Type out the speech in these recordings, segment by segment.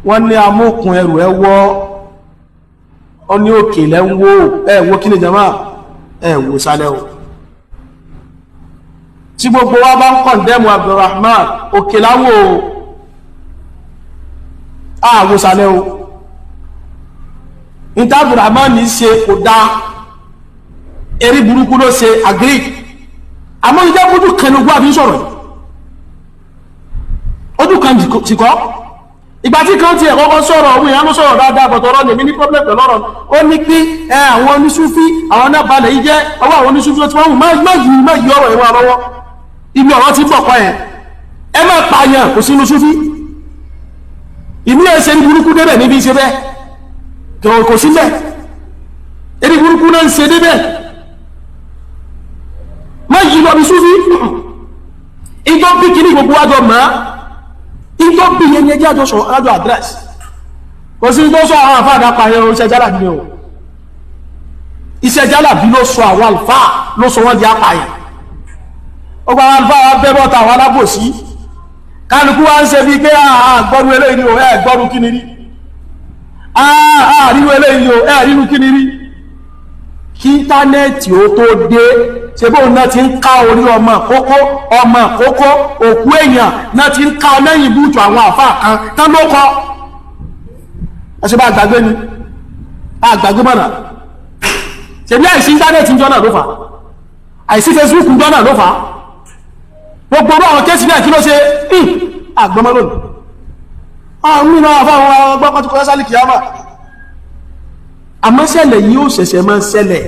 wọ́n ní amókun ẹrù ẹwọ́ ó ní òkè lẹ́wọ́ ẹ̀wọ́ kí ni jama ẹ̀wọ́ sálẹ̀ o tí gbogbo wa bá ń kọ̀ndẹ́mù Abdulrahman òkè láwọ́ àwọ́ sálẹ̀ o ní Abdulrahman ní ṣe kò dá erí burúkú ló ṣe agric àmọ́ ìjẹ́ ojú kan ní ogún àbí sọ̀rọ̀ ojú kan jìkọ́ ìgbà tí kan ti ẹ̀kọ́kọ́ sọ̀rọ̀ ohun ìyá ló sọ̀rọ̀ dáadáa bọ̀tọ̀rọ̀ lèmi ní problem pẹ̀lú ọ̀rọ̀ ó ní pé àwọn oníṣúfí àwọn náà balẹ̀ yìí jẹ́ ọwọ́ àwọn oníṣúfí tí wọ́n má yí ọ̀rọ̀ ìwọ̀n lọ́wọ́ ibi ọ̀rọ̀ ti bọ̀ kọ́ ẹ̀ ẹ má pààyàn kò sínú súfí ìmú ẹ̀ṣẹ̀ ní burúkú débẹ̀ níbi ìṣe bẹ́ẹ̀ kò sí bẹ́ẹ̀ ẹni burúkú náà ń ṣe débẹ̀ má yí lọ bí súfí ìjọ bí kìíní gbogbo wájọ máa ìjọ bí yẹn ní ẹjẹ́ àjọsọ alájọ àdírẹ́sì kò sí tó sọ àwọn àfáàdá pààyàn iṣẹ́ jálàbí ni o iṣẹ́ jálàbí ló sọ àwọn àlùfáà ló sọ wọ́n di apààyàn ọgbà àwọn àlùfáà wá bẹ́ bọ́ta àwọn alábòsí kálukú wá ń ṣe bí pé àgbọ́rú eléyìí ni o gbọ́rú kí ni rí àrínú eléyìí ni o rínú kí ni rí kí íńtánẹ́ẹ̀tì ó tó dé ṣe bóun náà ti ń ká orí ọmọ àkókò òkú èèyàn náà ti ń ká lẹ́yìn búùtù àwọn àfáà kan tán ló kọ́ ẹ̀ṣẹ́ bá àgbàgbé ni àgbàgbé mọ̀nà ṣe bí àìsí íńtánẹ́ẹ̀tì ń jọ́nà ló fà àìsí Facebook ń jọ́nà ló fà gbogbo àwọn kéèsì náà kí ló ṣe àgbọ́mọ́ lónìí àwọn mìíràn àfáwọn ọgbọ́n tó kọ́ sálì kìámà àmọ́ ṣẹlẹ̀ yìí ó ṣẹ̀ṣẹ̀ máa ń ṣẹlẹ̀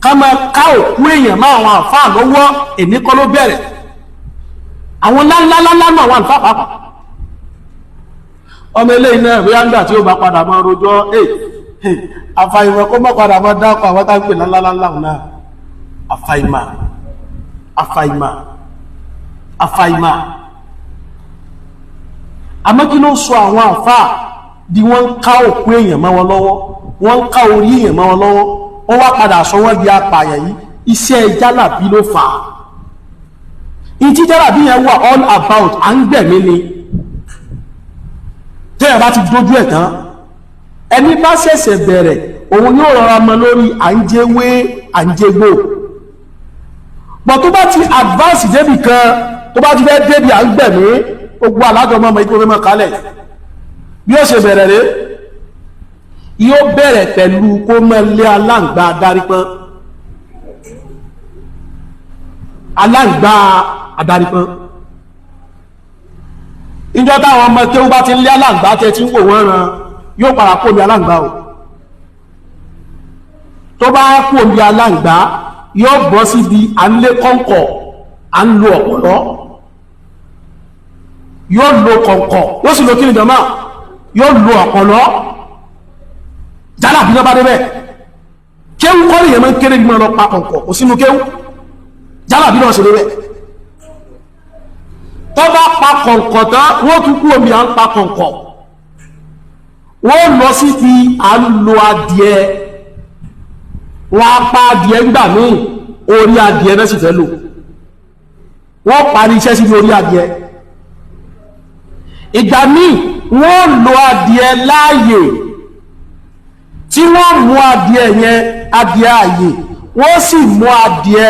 ká máa ká òkú èèyàn máa àwọn àfáà lọ́wọ́ èní kọ́ ló bẹ̀rẹ̀ àwọn lálálálá náà àwọn àlùfáà pàápàá ọmọ eléyìí náà bóyá ń gbà tí ó bá padà máa rojọ́ àfàìmọ̀ kó má padà máa dákọ̀ àwọn táǹpì lálálálá náà àfàìmọ̀ àmọ́ kí ló sọ àwọn àfáà di wọ́n ń ká òkú èèyàn máa wọn lọ́wọ́ wọ́n ń ká orí èèyàn máa wọn lọ́wọ́ wọ́n wá padà sọ wọ́n di apààyàn yìí iṣẹ́ jálàbí ló fà á ìtí jálàbí yẹn wà all about à ń gbẹ̀mí ni tẹ́yà bá ti dójú ẹ̀ tán ẹni bá ṣẹ̀ṣẹ̀ bẹ̀rẹ̀ òun yóò rọra mọ lórí à ń jẹ́wé à ń jẹ́gbò pọ̀ tó bá ti advance débì kan tó bá ti fẹ́ débi à ń gbẹ̀mí gbogbo alájọ mọ́mọ́ ikú fẹ́ mọ́ kálẹ̀ bí ó ṣe bẹ̀rẹ̀ rẹ̀ yóò bẹ̀rẹ̀ pẹ̀lú kó mọ́ lé aláǹgbá adárípọ́n ìjọ táwọn ọmọ tí ó bá ti lé aláǹgbá tẹ́ tí ń wò wọ́n ran yóò para kó ní aláǹgbá o tó bá kó ní aláǹgbá yóò bọ́ síbi à ń lé kọ́ńkọ̀ à ń lo ọ̀pọ̀lọ́ yóò lo kọ̀ǹkọ̀ yóò sì lo kí ni jọmọ́ yóò lo ọ̀pọ̀lọ́ jálàbí náà bá débẹ̀ kéwú kọ́ lè yẹ mọ́ kéré gbọ́n lọ pa kọ̀ǹkọ̀ kò sínú kéwú jálàbí náà ṣe débẹ̀ tó bá pa kọ̀ǹkọ̀ tán wọ́n tún kú omi à ń pa kọ̀ǹkọ̀ wọ́n lọ sí ti à ń lo adìẹ wọ́n á pa adìẹ ńgbà míì orí adìẹ náà sì fẹ́ lò wọ́n parí iṣẹ́ sí orí adìẹ ìgbà míì wọ́n lo adìẹ láàyè tí wọ́n mú adìẹ yẹn adìẹ ààyè wọ́n sì mú adìẹ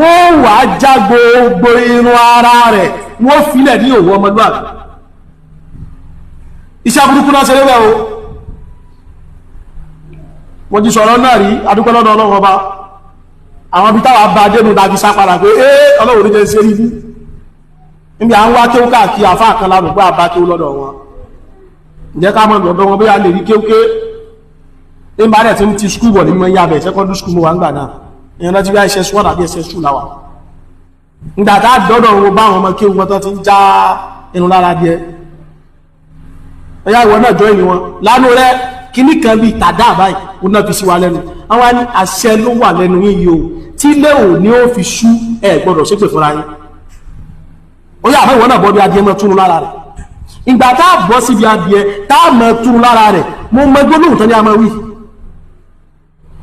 wọ́n wà já gbogbo irun ara rẹ̀ wọ́n filẹ̀ ní òwò ọmọlúwàbí iṣẹ́ burúkú náà ṣe lébẹ̀ o mo ti sọ̀rọ̀ náà rí adúpẹ́ lọ́dọ̀ ọlọ́run ọba àwọn ibi táwà bá dénú dájú sápadà pé ọlọ́run ní jẹ́ sí rí bí níbi à ń wá kéwú káàkiri àfáà kan lárùgbọ́ àbá kéwú lọ́dọ̀ wọn ǹjẹ́ ká mọ̀ lọ́dọ̀ wọn bóyá lè rí kéwúké ní bá rẹ̀ tí ń ti skúl bọ̀ ní mọ́ yàbẹ̀ secondary school wà ń gbà náà ìyẹn láti bí ss1 àbí ss2 láwà ǹgbà tá dọ́dọ̀ wọn bá àwọn ọmọ kéwú wọn tó ti ń já inú lára díẹ̀ ẹ̀yà ìwọ náà jọ ìní wọn lánú rẹ kíní kan bíi tàdá àbáyì ó náà fi sí wa lẹ́nu àwọn ní àṣẹ ló wà lẹ́nu yìí o tí ilé ò ní ó fi sú ẹ̀ gbọ́dọ̀ ṣépè fúnra yín ó yà àwọn ìwọ náà bọ́ bí adìẹ mọ́ túnú lára rẹ̀ ìgbà tá a bọ́ síbi adìẹ tá a mọ́ túnú lára rẹ̀ mo mọ gbólóhùn tán ní a máa wí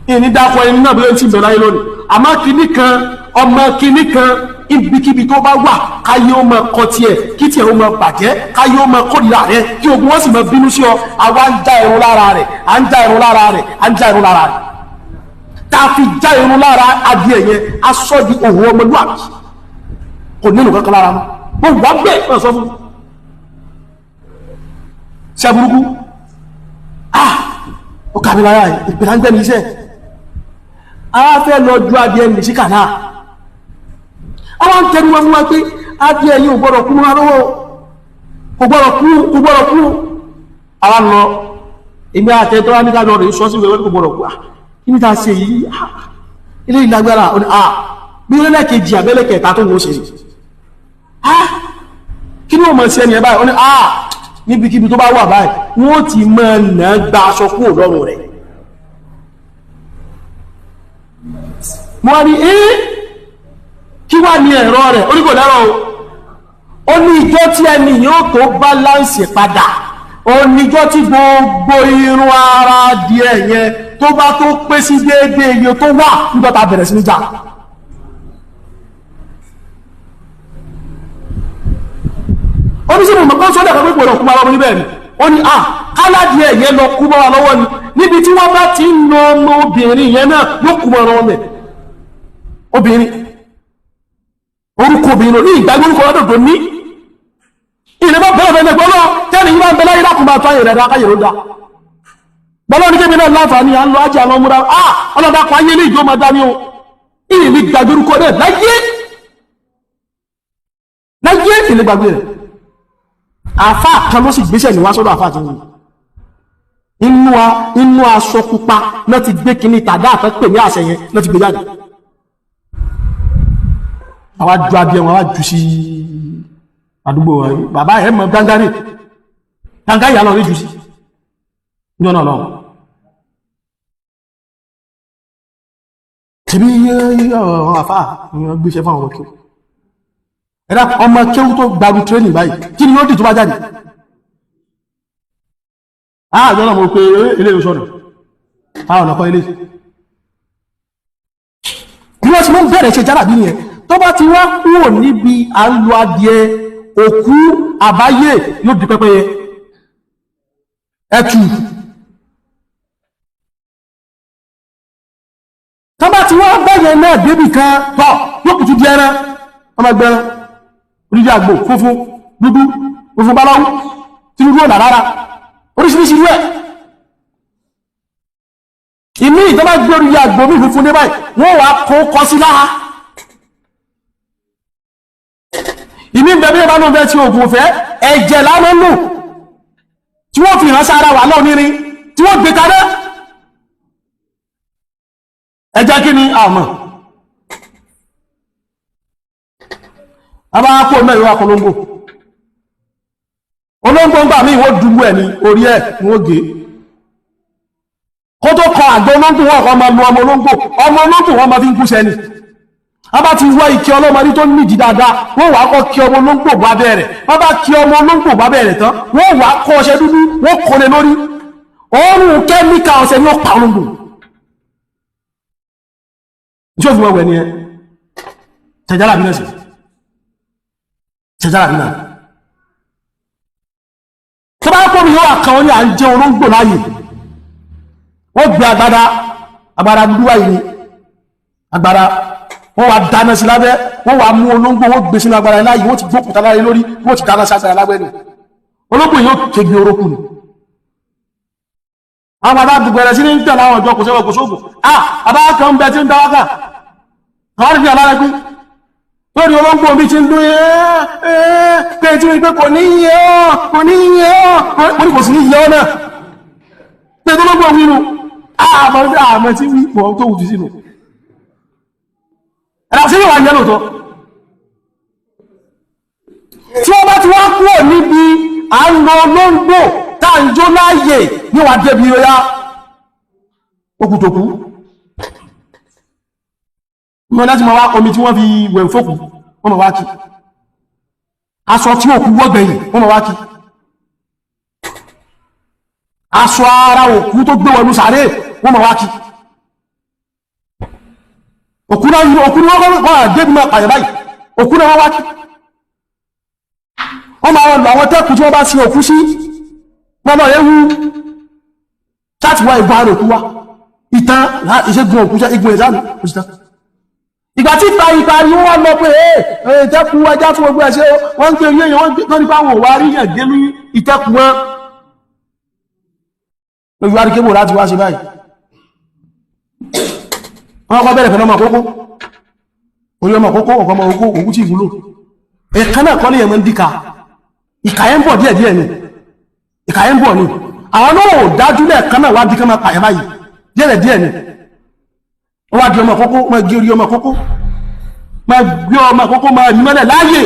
ìní dákọ̀ ẹni náà bí ó ti bẹ̀rẹ̀ láyé lónìí àmọ́ kíní kan ọmọ kíní kan ibikíbi tó bá wà káyé ó máa kọ tiẹ̀ kí tiẹ̀ ó máa bàjẹ́ káyé ó máa kórìíra rẹ̀ kí ogun wọn sì máa bínú sí ọ àwa ń já irun lára rẹ̀ à ń já irun lára rẹ̀ à ń já irun lára rẹ̀ tá a fi já irun lára adìẹ yẹn aṣọ di òun ọmọlúwàbí kò nínú kankan lára mọ́ wọ́n wá bẹ́ẹ̀ náà sọ fún ṣe burúkú ó kàbí lára ìpìlá ń gbẹ́ ní iṣẹ́ ara fẹ́ lọ ju adìẹ ní sí kànáà àwọn tẹnu wọn wá pé adìẹ yìí ò gbọ́dọ̀ kú wọn lọ́wọ́ kò gbọ́dọ̀ kú àwọn lọ ìgbé àtẹ́tọ́ wá ní ká lọ rẹ̀ sọ sí ìwé kò gbọ́dọ̀ kú kí ní ta ṣe yìí ilé ìlágbára bí lẹ́lẹ́kejì àbẹ́lẹ́kẹta tó wọ́n ṣe kí ní o mọ̀ sí ẹni ẹ báyìí ó ní níbikíbi tó bá wà báyìí wọ́n ti mọ̀ nà gba aṣọ kúrò lọ́rùn rẹ̀ mo rí kí wá ní ẹ̀rọ rẹ̀ oríkò lẹ́rọ ó ní ìjọ tí ẹni yóò tó báláǹsì padà ó níjọ́ tí gbogbo irun ara díẹ̀ yẹn tó bá tó pé sí déédéé iye tó wà nígbàtà bẹ̀rẹ̀ sí níjà oníṣẹ́bù mọ̀kán sọ́dẹ̀ kan pípò ọ̀kú máa níbẹ̀ ni ó ní káládì ẹ̀yẹ lọ kú mọ́ lọ́wọ́ ni níbi tí wọ́n bá ti ń nà ọmọ obìnrin yẹn náà yóò kú mọ́ ọmọ ẹ̀ obìnrin orúkọ obìnrin ní ìgbàgbé orúkọ ọdún tó ní ìrẹ́bọ̀ bẹ́ẹ̀ bẹ́ẹ̀ gbọ́nà tẹ́lẹ̀ yìí máa ń bẹ láyé lákùnbà tó ayẹ̀rẹ̀ ẹ̀dá káyẹ̀ ló dá gbọ́nà ní kébì náà láǹfààní à ń lọ ájì àwọn ọmọdé ọlọ́dà kan ayé ní ìjọ máa dá ní o ìrìn ní gbàgbé orúkọ náà láyé ìrìn gbàgbé rẹ̀ àfáà kan ló sì gbéṣẹ̀ ní wá sọ́dọ̀ àfáà tí wọ́n inú aṣọ pupa náà ti gbé kíní tàdá àtọ́pẹ̀ ní àṣẹ yẹn náà ti gbé jáde àwa ju adìẹ wọn wá jù sí àdúgbò bàbá ẹ̀ mọ̀ gángárì ìyá lọ rí jù sí ní ọ̀nà ọ̀nà tẹ̀bí ọ̀rọ̀ àfáà ni wọ́n gbéṣẹ́ fún àwọn ọmọ ẹ̀dá ọmọ kéwú tó gbaru training báyìí kí ni ó dì tó bá jáde ààjọ́ náà mo pé ilé ìṣọ́nà àwọn ọ̀nà kan ilé bí wọ́n ti mọ́ bẹ̀rẹ̀ ṣe jára bí nìyẹn tó bá ti wá kúrò níbi à ń lo adìẹ òkú àbáyé yóò di pẹ́pẹ́yẹ ẹ̀tù tó bá ti wá bẹ́yẹn náà débì kan tọ́ yóò kùtù di ẹran ọmọ ẹgbẹ̀rún orílẹ̀ àgbò funfun dúdú funfun báláwú tí dúdú ọ̀nà rárá oríṣiríṣi rẹ̀ ìmí ìtọ́bá gbé orílẹ̀ àgbò mí funfun ní báyìí wọ́n wà kó sí láha ìmí ìbẹ̀bí ìbánú bẹ́ tí ògùn òfẹ́ ẹ̀jẹ̀ lánàá lò tí wọ́n fi ìránṣẹ́ ara wà náà nírin tí wọ́n gbé kaná ẹ̀jẹ̀ kí ni àmọ́ abáwápò mẹ́rin wá kọlóńgbò olóńgbò ń gbà mí ìwó dúgbò ẹ̀ ní orí ẹ̀ ní ó gé kó tó kọ àgbà olóńgbò wọ́n kọ́ máa lu ọmọ olóńgbò wọ́n máa fi ń kúṣẹ́ ni a bá ti wá ike ọlọ́mọdé tó nídìí dáadáa wọ́n wá kọ́ kí ọmọ olóńgbò bá bẹ̀rẹ̀ wọ́n bá kí ọmọ olóńgbò bá bẹ̀rẹ̀ tán wọ́n wá kọ́ ọṣẹ dúdú wọ́n kò lè lórí òórùn kẹ́míkà ọṣẹ ni ó pa olóńgbò tí ó fi wọ́n wẹ̀ ni ẹ tẹ̀jára bí nẹ́sì tẹ̀jára bí náà tó bá kọ́ mi yóò àkàwọn ní à ń jẹ olóńgbò láàyè wọ́n gbé agbada dúdú wáyé ni agbada wọ́n wá dáná sí lábẹ́ wọ́n wá mú olóńgbò wọ́n gbé sínú agbára láyé wọ́n ti gbókùtà láyé lórí wọ́n ti dáná sí agbára lágbẹ́nu olóńgbò yóò kégbé orókù ni àwọn bàbá gbẹ̀rẹ̀ sí ní tẹ̀lé àwọn ọjọ́ kò sẹ́wọ̀ kò sóògùn àbákan ń bẹ tí ń dáwákà àwọn ìfẹ́ alára pín lórí olóńgbò bí ti ń dún pé tí wọ́n pé kò ní yẹ ọ́ ní kò sí ní yẹ ọ́ náà pé tó lóńgbò wínú àmọ́ tí wí pọ̀ tó wù sí sínú ẹ̀rọ sí ìwà jẹ́ lóòtọ́ tí wọ́n bá ti wá kúrò níbi àrùn olóńgbò táàjó láàyè níwà débi ọya okùtòkú mọ́ láti ma wá omi tí wọ́n fi wẹ̀ fókù wọ́n ma wá kí aṣọ tí òkú wọ́gbẹ̀yìn wọ́n ma wá kí aṣọ ara òkú tó gbé wọnú sàárè wọ́n ma wá kí òkú náà wọ́n débi máa pàyẹ̀ báyìí òkú náà wá kí wọ́n máa lọ àwọn tẹ́kù tí wọ́n bá sí òkú sí wọ́n lọ ewu láti wá ìgbà rẹ̀ òkú wá ìtàn ìṣẹ́gun òkú jẹ́ igun ìdánù òṣìṣẹ́ ìgbà tí ìparí wọ́n lọ pé ìtẹ́kù ẹjá fún ogun ẹ̀ṣẹ́ wọ́n ń pè yíyàn wọ́n tó nípa wọn wá rí yàn gẹ́lú ìtẹ́kù wọn lórí wá rí kébò láti wá ṣe báyìí wọ́n kọ́ bẹ̀rẹ̀ pẹ̀lú ọmọ àkókò orí ọmọ àkókò ọ̀kọ́ ọmọ òkú tí ìwúlò ẹ̀kan náà kọ́ ní ẹ̀mọ́ ń díka ìkàyẹ́ ń bọ̀ díẹ̀díẹ̀ ni ìkàyẹ́ ń bọ̀ ni àwọn náà ò dájú lẹ́ẹ̀kan náà wá díkẹ́ máa pàyẹ́ báyìí díẹ̀díẹ̀ ni wọ́n wá di ọmọ àkókò máa gé orí ọmọ àkókò máa gbé ọmọ àkókò máa rí mọ́lẹ̀ láàyè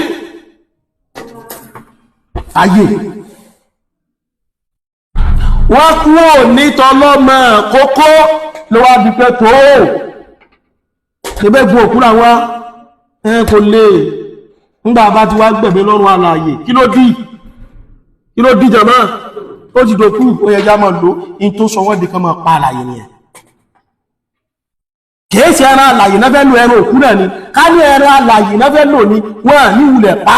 ayé wọ́n kúrò ní tọlọ́mọ àkókò ló wá bí pẹ́ tó ẹgbẹ́ gbọ́ òkú làwọn kò lè ńgbà bá ti wá gbẹ̀mí lọ́rùn alààyè kí ló dí jàmá ó ti dòkú ó yẹ já máa lò in tó sọ wọ́n di kan máa pa alààyè ni ẹ̀ kìí ṣe ẹran alààyè náà fẹ́ lò ẹran òkú náà ni ká ní ẹran alààyè náà fẹ́ lò ní wọ́n ní wulẹ̀ pa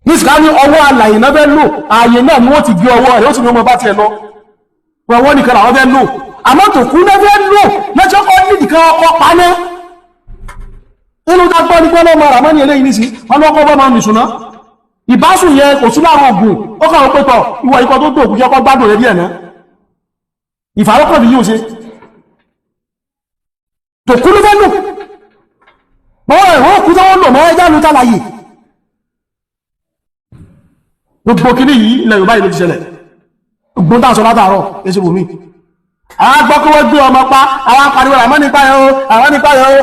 nísìká ní ọwọ́ alààyè náà fẹ́ lò ààyè náà ni wọ́n ti gbé ọwọ́ rẹ̀ ó sì ní ọmọ bá tiẹ̀ lọ wọ́n nìkan làwọn fẹ́ lò àmọ́ tòkú náà fẹ́ lò lọ́jọ́ kọ́ nídìí kan ọkọ̀ pa náà inú dágbọ́ ní pẹ́lú ọmọ àràmọ́ ní ilé ìní sí ọlọ́kọ́ bọ́ máa nìṣúná ìbásùn yẹ kò sí láàrùn ògùn ó kàwọn pẹ́tọ̀ ìwọ̀ ikọ̀ tó tó òkú jẹ́kọ́ gbádùn rẹ̀ díẹ̀ náà ìfàwọ́kọ̀ bí yíò ṣe tó kú ló fẹ́ lò bọ́wọ́ ẹ̀wọ́n kú tó wọ́n lò mọ́ ẹjá ló tàlàyé gbogbo kìíní yìí ilẹ̀ Yorùbá ìlú ti ṣẹlẹ̀ gbọ́n tàṣọ látàárọ̀ ẹsẹ̀ bòmí àgbọ́ kí wọ́n gbé ọmọ pa àwọn apariwo ràmọ́ nípa ẹ̀ o àwọn nípa ẹ̀ o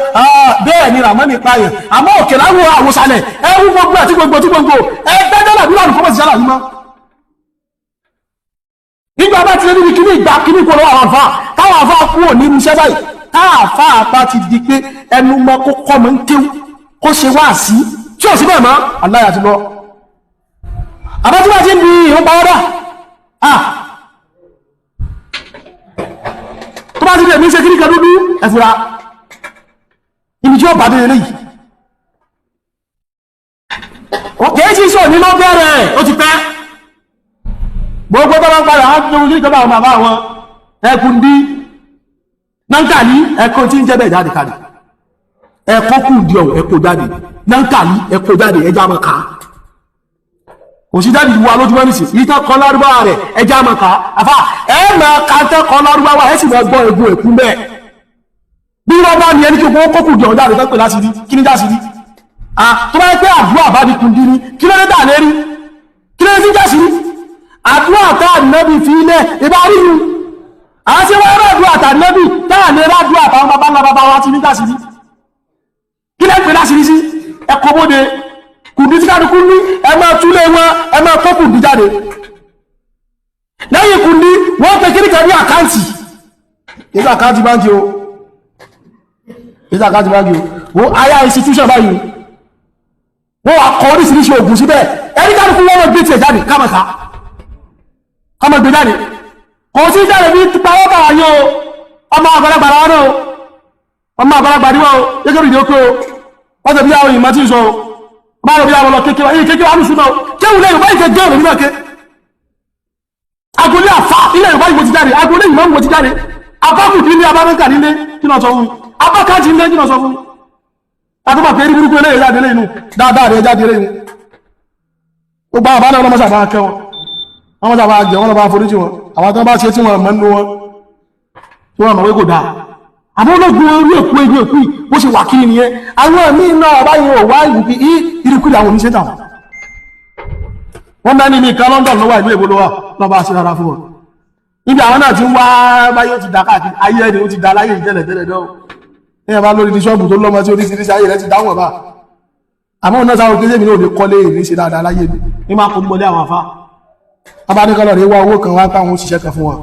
bẹ́ẹ̀ ni ràmọ́ nípa ẹ̀ àmọ́ òkè láwọn àwòsàlẹ̀ ẹwú gbogbo àti gbogbo tí gbogbo ẹgbẹ́jọ́ làbí wà ní fọ́mọ̀ sí sálàrí mọ́ nígbà bá ti lé níbi kíní ìgbà kíní kó lọ́wọ́ àwọn àfá táwọn àfá kú ò ní irúṣẹ́ báyìí táwọn àfá àpá ti di pé ẹnu mọ́ kó kọ́ mọ́ ń kéwú kó ṣe wá sí tí ò sí bẹ́ẹ̀ mọ́ aláyà ti lọ àbá tí wọ́n ti ń di ìhun pàwọ́dà tó bá ti rẹ̀ ní ṣe kí ní kan dúdú ẹ̀fùra ibi tí ó bá dé eléyìí kìí sí sọ nínú bẹ̀rẹ̀ ó ti pẹ́ gbogbo tó bá ń padà wọ́n tó ní ìjọba àwọn bàbá wọn ẹkùn dí náǹkàlí ẹkùn tí ń jẹ́ bẹ́ẹ̀ jáde kalẹ̀ ẹkọ́ kù di ọ̀wọ̀ ẹkọ́ jáde náǹkàlí ẹkọ́ jáde ẹjá mọ́ ká kò sí jáde ìwà lójúmọ́ nìsí ìtàn kan lárúbáwá rẹ̀ ẹjá mọ́ ká àfá ẹ̀mọ́ kàtẹ́ kan lárúbáwá ẹ̀ sì mọ́ gbọ́ egun ẹ̀kú mẹ́ bí wọ́n bá ní ẹni kí wọ́n kókù di ọ̀jáde tó pè lásìrí kí ní jásìrí tó bá yẹ pé àdúrà bá di kùn dín ní kí ló dé dà lérí kí ló dé sí jásìrí àdúrà tá ànábì fi ilẹ̀ ìbá rí nu àwọn tí wọ́n rẹ̀ àdúrà tá ànábì tá àlè rádúrà táwọn bàbá ńlá bàbá wa ti ní jásìrí kí lẹ́ pè lásìrí sí ẹkọ bóde kùndí tí kálukú ní ẹ máa túlé wọn ẹ máa kó kùndí jáde lẹ́yìn kùndí wọ́n pe kíríkà ní àkáǹtì ìgbà àkáǹtì báńkì o ìgbà àkáǹtì báńkì o aya institution báyìí wọ́n wà kọ́ oríṣiríṣi ògùn síbẹ̀ ẹni kálukú wọ́n gbé tiẹ̀ jáde kámọ̀ká kọmọ̀ gbé jáde kò sí jáde bí pàwọ́ bàwà yóò ọmọ àgbàlagbà wọn náà ọmọ àgbàlagbà níwọ̀ gẹ́gẹ́ bí ìdókò wọ́n tẹ̀ bí àwọn ìmọ̀ tí ń sọ ọmọ àwọn ìyàwó lọ kéèkéwà yìí kéèkéwà ní ṣúná kéwù lẹ́yìn báyìí kẹ́ gẹ́rù nínú ọkẹ́ agolé àfá ilẹ̀ Yorùbá ìwò ti jáde agolé ìmọ̀ ìwò ti jáde abákù kí ní abámẹ́kà nílé kí náà sọ fún abákájì nílé kí náà sọ fún àtúbà pé burúkú eléyìí jáde lẹ́yìn dáadáa rẹ̀ jáde lẹ́yìn ó gbá àbá náà lọ́mọ́sà bá kẹ́ wọn wọ́n mọ́sà bá jẹ wọ́n lọ bá foríjì wọn àwọn tó bá ṣe tí wọ́n mọ́ nínú wọn tí wọ́n mọ̀ wé kò dáa àmọ́ ológun orí èkú egbé èkú bó ṣe wà kiri nìyẹn àwọn ẹ̀mí náà báyìí ò wá ìrùkú ìrìkú àwọn oníṣẹ́ tàwọn wọ́n bá ní nìkan London lọ́wọ́ ìlú èbó lọ́wọ́ sí rárá fún wọn níbi àwọn náà ti ń wá báyìí ó ti dá káàkiri ayé ẹni ó ti dá láyé ìtẹ́lẹ̀ tẹ́lẹ̀ dọ́ ẹ̀yàn bá lórí ṣọ́ọ̀bù tó lọ́mọ tí oríṣiríṣi ayé rẹ̀ ti dáwọn bá àmọ́ náà sáwọn kéjèmí náà lè kọ́lé ìrìn ṣe dáadáa láyé ní máa kó gbọ́lé àwọn afá abáníkọ́lọ̀ rẹ̀ wá owó kan wá pàwọn òṣìṣẹ́ kan fún wọn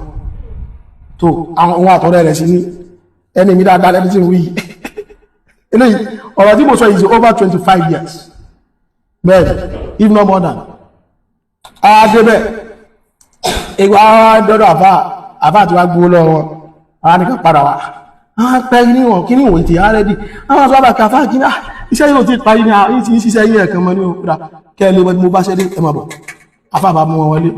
tó àwọn ohun àtọ́rẹ́ rẹ̀ sí ní ẹni mi dáadáa lẹ́ni tí ń wí eléyìí ọ̀rọ̀ tí mo sọ is over 25 years bẹ́ẹ̀ if not more than adébẹ̀ ìgbà dọ́dọ̀ àfá àti wá gbówó lọ́wọ́ wọn àwọn nìkan padà wá àwọn pẹ́ níwọ̀n kí níwọ̀n ìtì ààrẹ dì àwọn sọ́bà kàfá kí iṣẹ́ yóò ti parí ní àyí tí ń ṣiṣẹ́ yín ẹ̀kan mọ́ ní òkúra kẹ́lẹ́ mo bá ṣẹ́ dé ẹ máa bọ̀ afábà mú wọn wọlé